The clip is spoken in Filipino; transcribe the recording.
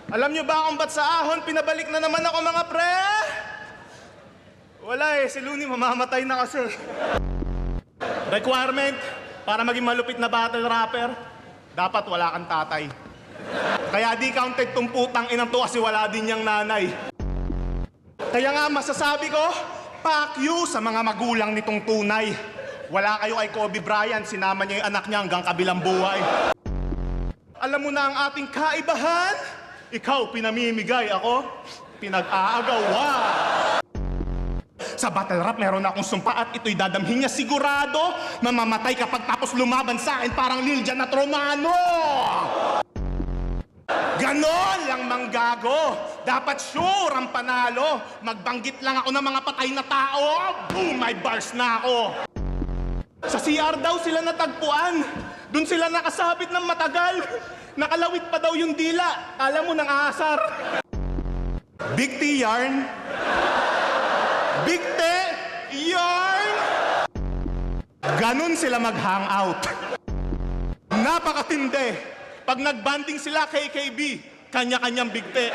Alam nyo ba kung ba't sa ahon pinabalik na naman ako, mga pre? Wala si Looney mamamatay na kasi. Requirement, para maging malupit na battle rapper, dapat wala kang tatay. Kaya di counted tong putang inang to kasi wala din niyang nanay. Kaya nga masasabi ko, fuck you sa mga magulang nitong tunay. Wala kayo kay Kobe Bryant, sinama niya yung anak niya hanggang kabilang buhay. Alam mo na ang ating kaibahan? Ikaw pinamimigay, ako pinag-aagawa. Sa battle rap, meron akong sumpa at ito'y dadamhin niya sigurado. Mamamatay kapag tapos lumaban sa akin parang Ninja na Romano. Ganon lang manggago. Dapat sure ang panalo. Magbanggit lang ako ng mga patay na tao. Boom! May bars na ako. Sa CR daw sila natagpuan. Doon sila nakasabit ng matagal. Nakalawit pa daw yung dila. Alam mo, nang asar. Big T yarn. Big T yarn. Ganon sila mag-hangout. Napakatindi. Pag nagbanding sila KKB, kanya-kanyang Big T.